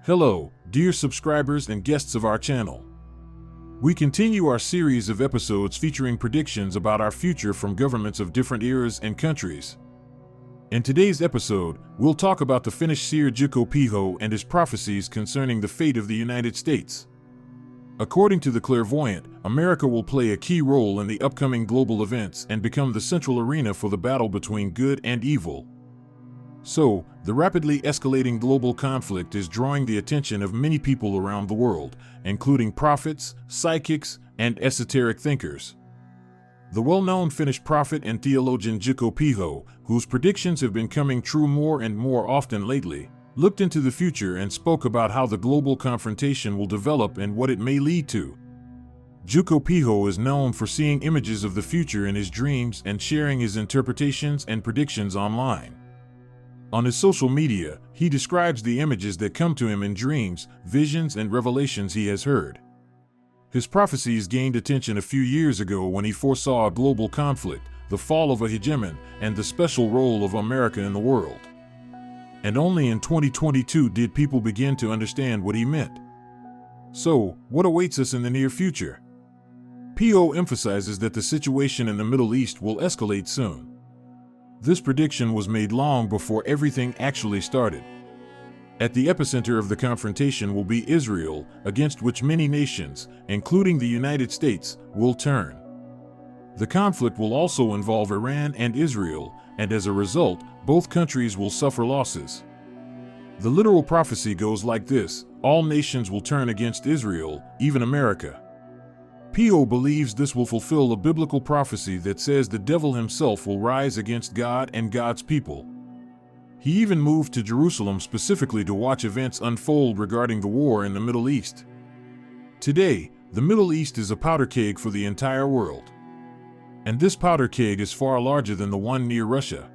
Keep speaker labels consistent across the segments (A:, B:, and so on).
A: Hello, dear subscribers and guests of our channel. We continue our series of episodes featuring predictions about our future from governments of different eras and countries. In today's episode, we'll talk about the Finnish seer Jouko Piho and his prophecies concerning the fate of the United States. According to the clairvoyant, America will play a key role in the upcoming global events and become the central arena for the battle between good and evil. So, the rapidly escalating global conflict is drawing the attention of many people around the world, including prophets, psychics, and esoteric thinkers. The well-known Finnish prophet and theologian Jouko Piho, whose predictions have been coming true more and more often lately, looked into the future and spoke about how the global confrontation will develop and what it may lead to. Jouko Piho is known for seeing images of the future in his dreams and sharing his interpretations and predictions online. On his social media, he describes the images that come to him in dreams, visions, and revelations he has heard. His prophecies gained attention a few years ago when he foresaw a global conflict, the fall of a hegemon, and the special role of America in the world. And only in 2022 did people begin to understand what he meant. So, what awaits us in the near future? Piho emphasizes that the situation in the Middle East will escalate soon. This prediction was made long before everything actually started. At the epicenter of the confrontation will be Israel, against which many nations, including the United States, will turn. The conflict will also involve Iran and Israel, and as a result, both countries will suffer losses. The literal prophecy goes like this: all nations will turn against Israel, even America. Piho believes this will fulfill a biblical prophecy that says the devil himself will rise against God and God's people. He even moved to Jerusalem specifically to watch events unfold regarding the war in the Middle East. Today, the Middle East is a powder keg for the entire world. And this powder keg is far larger than the one near Russia.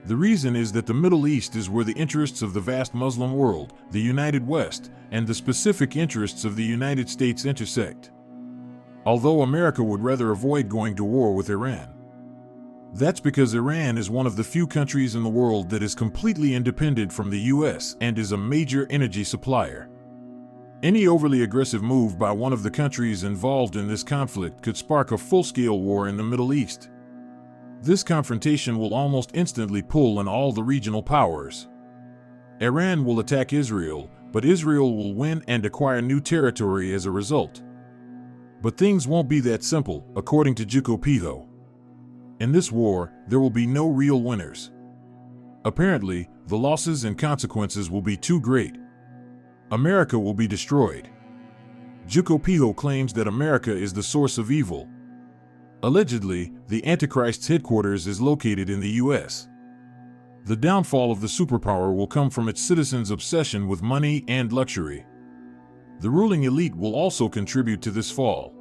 A: The reason is that the Middle East is where the interests of the vast Muslim world, the United West, and the specific interests of the United States intersect. Although America would rather avoid going to war with Iran. That's because Iran is one of the few countries in the world that is completely independent from the US and is a major energy supplier. Any overly aggressive move by one of the countries involved in this conflict could spark a full-scale war in the Middle East. This confrontation will almost instantly pull in all the regional powers. Iran will attack Israel, but Israel will win and acquire new territory as a result. But things won't be that simple, according to Jouko Piho. In this war, there will be no real winners. Apparently, the losses and consequences will be too great. America will be destroyed. Jouko Piho claims that America is the source of evil. Allegedly, the Antichrist's headquarters is located in the US. The downfall of the superpower will come from its citizens' obsession with money and luxury. The ruling elite will also contribute to this fall.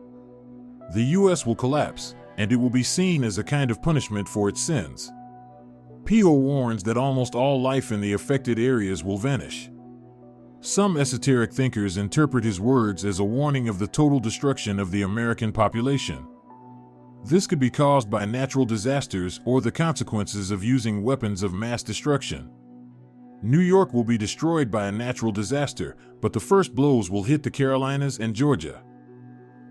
A: The US will collapse, and it will be seen as a kind of punishment for its sins. Piho warns that almost all life in the affected areas will vanish. Some esoteric thinkers interpret his words as a warning of the total destruction of the American population. This could be caused by natural disasters or the consequences of using weapons of mass destruction. New York will be destroyed by a natural disaster, but the first blows will hit the Carolinas and Georgia.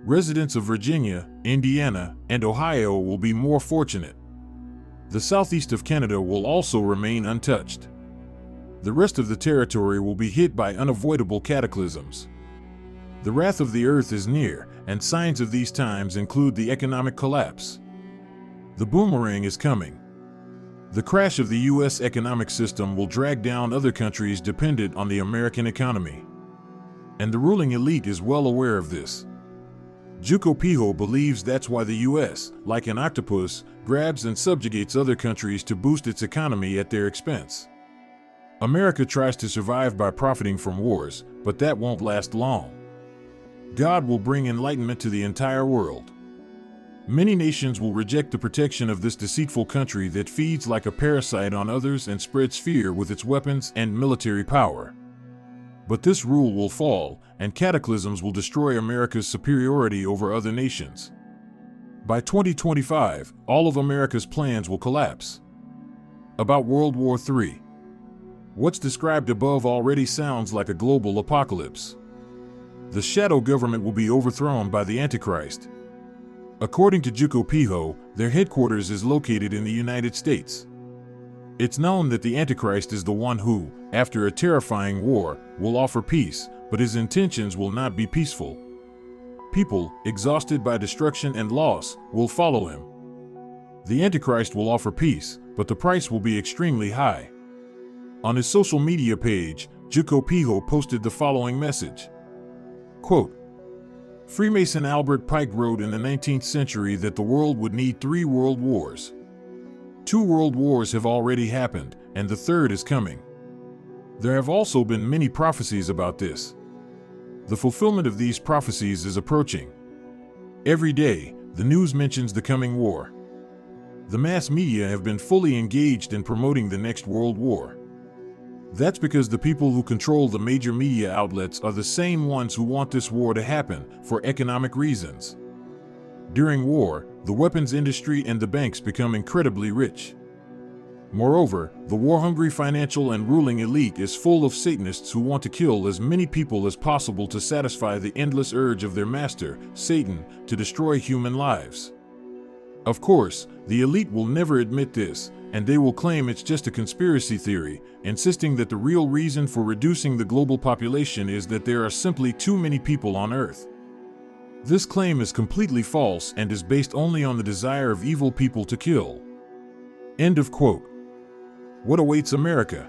A: Residents of Virginia, Indiana, and Ohio will be more fortunate. The southeast of Canada will also remain untouched. The rest of the territory will be hit by unavoidable cataclysms. The wrath of the earth is near, and signs of these times include the economic collapse. The boomerang is coming. The crash of the U.S. economic system will drag down other countries dependent on the American economy. And the ruling elite is well aware of this. Jouko Piho believes that's why the U.S., like an octopus, grabs and subjugates other countries to boost its economy at their expense. America tries to survive by profiting from wars, but that won't last long. God will bring enlightenment to the entire world. Many nations will reject the protection of this deceitful country that feeds like a parasite on others and spreads fear with its weapons and military power. But this rule will fall, and cataclysms will destroy America's superiority over other nations. By 2025, all of America's plans will collapse. About World War III. What's described above already sounds like a global apocalypse. The shadow government will be overthrown by the Antichrist. According to Jouko Piho, their headquarters is located in the United States. It's known that the Antichrist is the one who, after a terrifying war, will offer peace, but his intentions will not be peaceful. People, exhausted by destruction and loss, will follow him. The Antichrist will offer peace, but the price will be extremely high. On his social media page, Jouko Piho posted the following message. Quote, Freemason Albert Pike wrote in the 19th century that the world would need 3 world wars. 2 world wars have already happened, and the third is coming. There have also been many prophecies about this. The fulfillment of these prophecies is approaching. Every day, the news mentions the coming war. The mass media have been fully engaged in promoting the next world war. That's because the people who control the major media outlets are the same ones who want this war to happen for economic reasons. During war, the weapons industry and the banks become incredibly rich. Moreover, the war-hungry financial and ruling elite is full of Satanists who want to kill as many people as possible to satisfy the endless urge of their master, Satan, to destroy human lives. Of course, the elite will never admit this, and they will claim it's just a conspiracy theory, insisting that the real reason for reducing the global population is that there are simply too many people on Earth. This claim is completely false and is based only on the desire of evil people to kill. End of quote. What awaits America?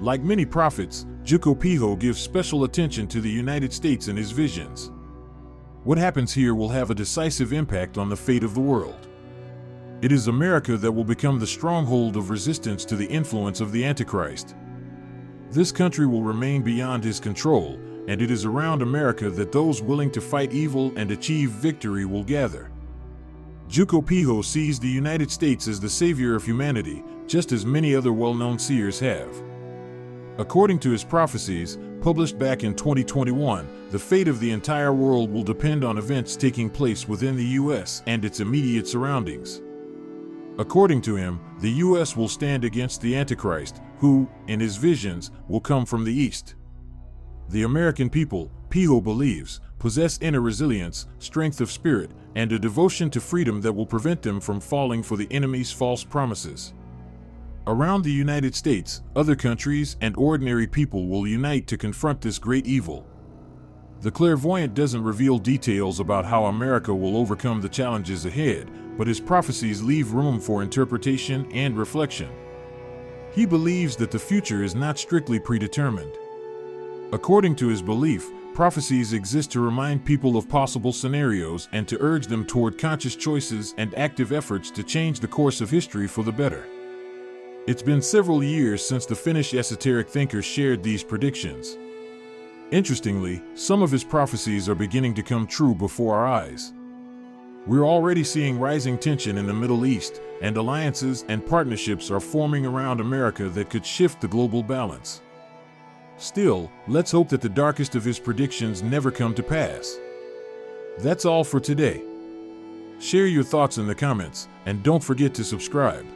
A: Like many prophets, Jouko Piho gives special attention to the United States in his visions. What happens here will have a decisive impact on the fate of the world. It is America that will become the stronghold of resistance to the influence of the Antichrist. This country will remain beyond his control, and it is around America that those willing to fight evil and achieve victory will gather. Jouko Piho sees the United States as the savior of humanity, just as many other well-known seers have. According to his prophecies, published back in 2021, the fate of the entire world will depend on events taking place within the U.S. and its immediate surroundings. According to him, the U.S. will stand against the Antichrist, who, in his visions, will come from the East. The American people, Piho believes, possess inner resilience, strength of spirit, and a devotion to freedom that will prevent them from falling for the enemy's false promises. Around the United States, other countries and ordinary people will unite to confront this great evil. The clairvoyant doesn't reveal details about how America will overcome the challenges ahead, but his prophecies leave room for interpretation and reflection. He believes that the future is not strictly predetermined. According to his belief, prophecies exist to remind people of possible scenarios and to urge them toward conscious choices and active efforts to change the course of history for the better. It's been several years since the Finnish esoteric thinker shared these predictions. Interestingly, some of his prophecies are beginning to come true before our eyes. We're already seeing rising tension in the Middle East, and alliances and partnerships are forming around America that could shift the global balance. Still, let's hope that the darkest of his predictions never come to pass. That's all for today. Share your thoughts in the comments, and don't forget to subscribe.